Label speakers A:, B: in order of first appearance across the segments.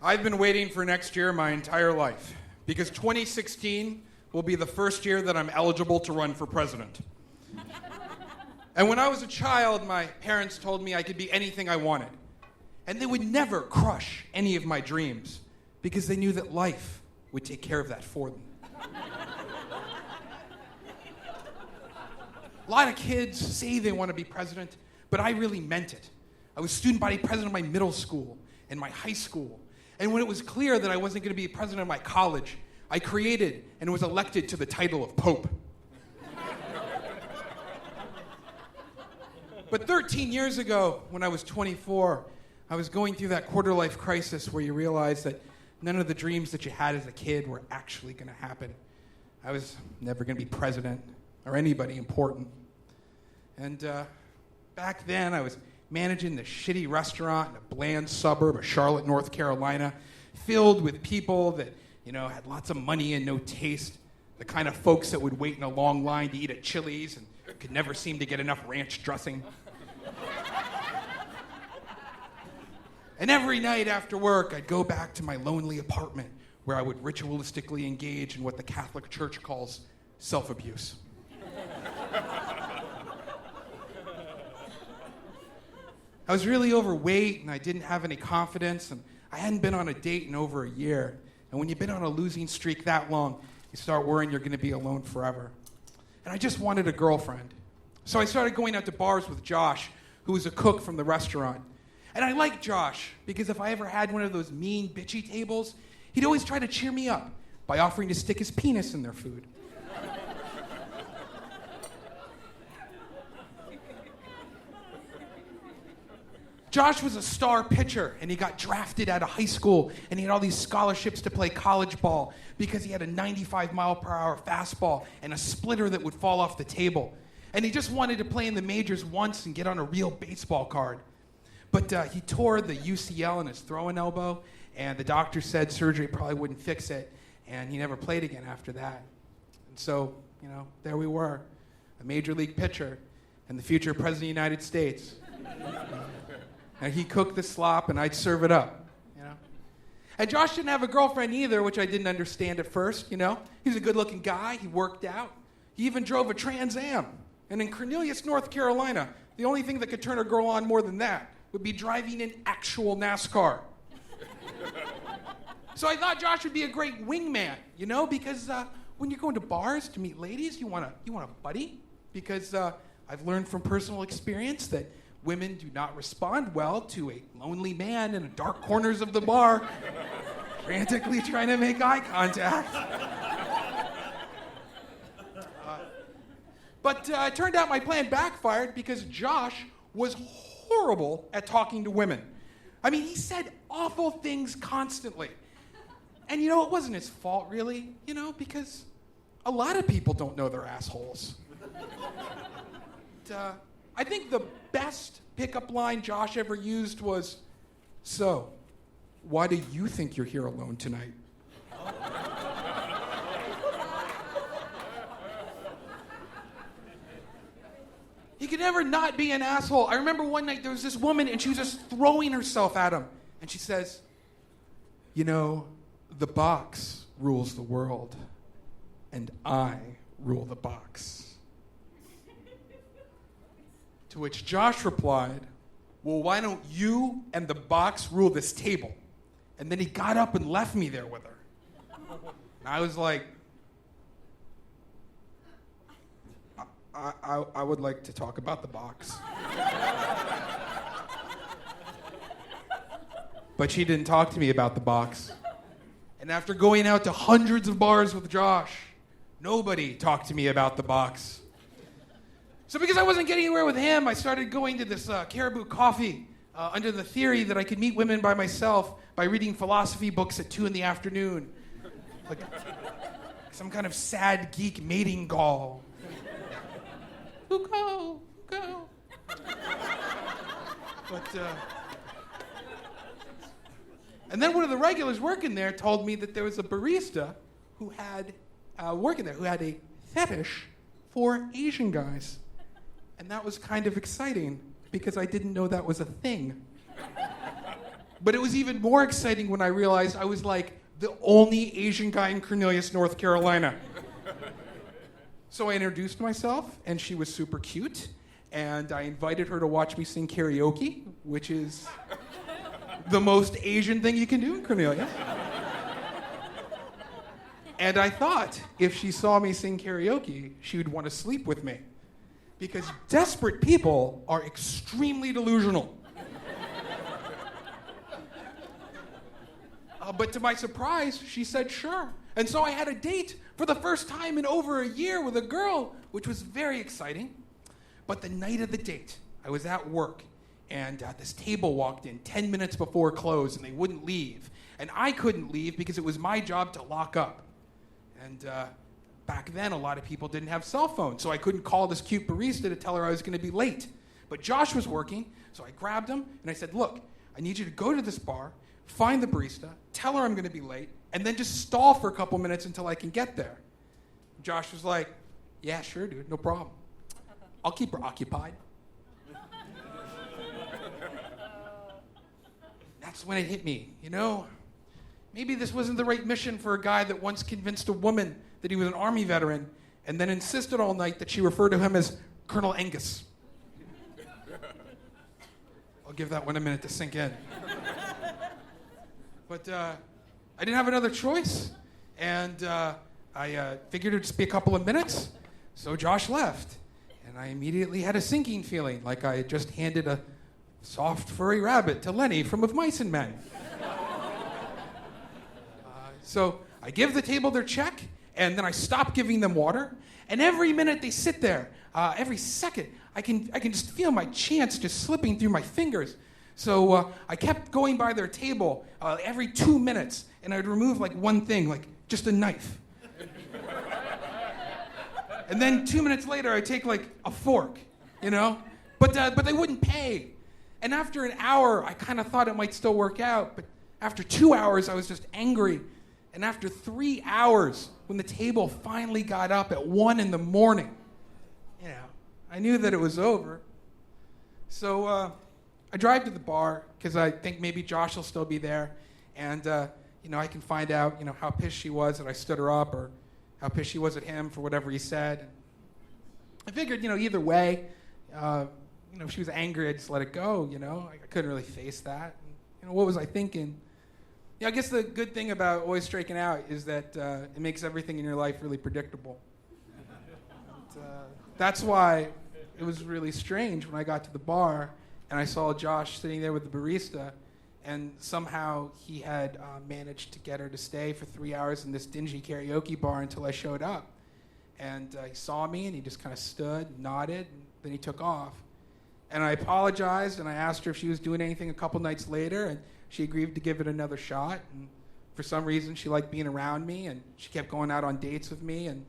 A: I've been waiting for next year my entire life because 2016 will be the first year that I'm eligible to run for president. And when I was a child, my parents told me I could be anything I wanted. And they would never crush any of my dreams because they knew that life would take care of that for them. A lot of kids say they want to be president, but I really meant it. I was student body president of my middle school and my high school. And when it was clear that I wasn't going to be president of my college, I created and was elected to the title of Pope. But 13 years ago, when I was 24, I was going through that quarter-life crisis where you realize that none of the dreams that you had as a kid were actually going to happen. I was never going to be president or anybody important. And back then, I was managing this shitty restaurant in a bland suburb of Charlotte, North Carolina, filled with people that, had lots of money and no taste, the kind of folks that would wait in a long line to eat at Chili's and could never seem to get enough ranch dressing. And every night after work, I'd go back to my lonely apartment where I would ritualistically engage in what the Catholic Church calls self-abuse. I was really overweight, and I didn't have any confidence, and I hadn't been on a date in over a year. And when you've been on a losing streak that long, you start worrying you're going to be alone forever. And I just wanted a girlfriend. So I started going out to bars with Josh, who was a cook from the restaurant. And I liked Josh, because if I ever had one of those mean, bitchy tables, he'd always try to cheer me up by offering to stick his penis in their food. Josh was a star pitcher, and he got drafted out of high school, and he had all these scholarships to play college ball because he had a 95-mile-per-hour fastball and a splitter that would fall off the table. And he just wanted to play in the majors once and get on a real baseball card. But he tore the UCL in his throwing elbow, and the doctor said surgery probably wouldn't fix it, and he never played again after that. And so, there we were, a major league pitcher and the future president of the United States. And he cooked the slop, and I'd serve it up, And Josh didn't have a girlfriend either, which I didn't understand at first, He was a good-looking guy. He worked out. He even drove a Trans Am. And in Cornelius, North Carolina, the only thing that could turn a girl on more than that would be driving an actual NASCAR. So I thought Josh would be a great wingman, because when you're going to bars to meet ladies, you want a buddy. Because I've learned from personal experience that women do not respond well to a lonely man in the dark corners of the bar, frantically trying to make eye contact. But it turned out my plan backfired because Josh was horrible at talking to women. I mean, he said awful things constantly. And it wasn't his fault, really, because a lot of people don't know they're assholes. I think the best pickup line Josh ever used was, "So, why do you think you're here alone tonight?" He could never not be an asshole. I remember one night there was this woman and she was just throwing herself at him. And she says, "The box rules the world, and I rule the box." To which Josh replied, "Well, why don't you and the box rule this table?" And then he got up and left me there with her. And I was like, I would like to talk about the box. But she didn't talk to me about the box. And after going out to hundreds of bars with Josh, nobody talked to me about the box. So because I wasn't getting anywhere with him, I started going to this Caribou Coffee under the theory that I could meet women by myself by reading philosophy books at 2 p.m. Like some kind of sad geek mating gall. Go. And then one of the regulars working there told me that there was a barista who had working there who had a fetish for Asian guys. And that was kind of exciting because I didn't know that was a thing. But it was even more exciting when I realized I was like the only Asian guy in Cornelius, North Carolina. So I introduced myself, and she was super cute, and I invited her to watch me sing karaoke, which is the most Asian thing you can do in Cornelius. And I thought if she saw me sing karaoke, she would want to sleep with me. Because desperate people are extremely delusional. But to my surprise, she said sure. And so I had a date for the first time in over a year with a girl, which was very exciting. But the night of the date, I was at work, and this table walked in 10 minutes before close, and they wouldn't leave. And I couldn't leave because it was my job to lock up. And back then, a lot of people didn't have cell phones, so I couldn't call this cute barista to tell her I was going to be late. But Josh was working, so I grabbed him, and I said, look, I need you to go to this bar, find the barista, tell her I'm going to be late, and then just stall for a couple minutes until I can get there. Josh was like, yeah, sure, dude, no problem. I'll keep her occupied. That's when it hit me, you know? Maybe this wasn't the right mission for a guy that once convinced a woman that he was an Army veteran and then insisted all night that she refer to him as Colonel Angus. I'll give that one a minute to sink in. But I didn't have another choice, and I figured it'd just be a couple of minutes, so Josh left. And I immediately had a sinking feeling, like I had just handed a soft, furry rabbit to Lenny from Of Mice and Men. So I give the table their check, and then I stop giving them water. And every minute they sit there, every second, I can just feel my chance just slipping through my fingers. So I kept going by their table every 2 minutes, and I'd remove like one thing, like just a knife. And then 2 minutes later, I'd take like a fork, you know? But they wouldn't pay. And after an hour, I kind of thought it might still work out. But after 2 hours, I was just angry. And after 3 hours, when the table finally got up at 1 in the morning, you know, I knew that it was over. So I drive to the bar because I think maybe Josh will still be there. And, you know, I can find out, you know, how pissed she was that I stood her up or how pissed she was at him for whatever he said. I figured, you know, either way, you know, if she was angry, I'd just let it go, you know. I couldn't really face that. And, you know, what was I thinking? Yeah, I guess the good thing about always striking out is that it makes everything in your life really predictable. And, that's why it was really strange when I got to the bar and I saw Josh sitting there with the barista, and somehow he had managed to get her to stay for 3 hours in this dingy karaoke bar until I showed up. And he saw me, and he just kind of stood, nodded, and then he took off. And I apologized, and I asked her if she was doing anything a couple nights later, and she agreed to give it another shot. And for some reason, she liked being around me, and she kept going out on dates with me, and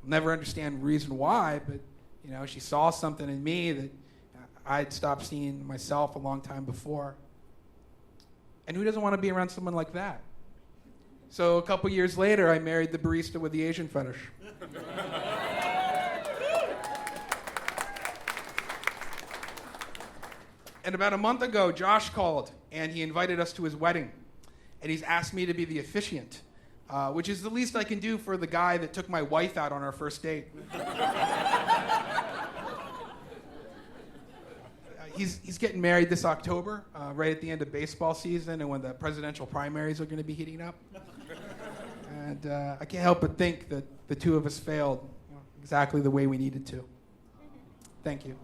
A: I'll never understand the reason why, but, you know, she saw something in me that I'd stopped seeing myself a long time before. And who doesn't want to be around someone like that? So a couple years later, I married the barista with the Asian fetish. And about a month ago, Josh called, and he invited us to his wedding. And he's asked me to be the officiant, which is the least I can do for the guy that took my wife out on our first date. He's getting married this October, right at the end of baseball season and when the presidential primaries are going to be heating up. And I can't help but think that the two of us failed exactly the way we needed to. Thank you.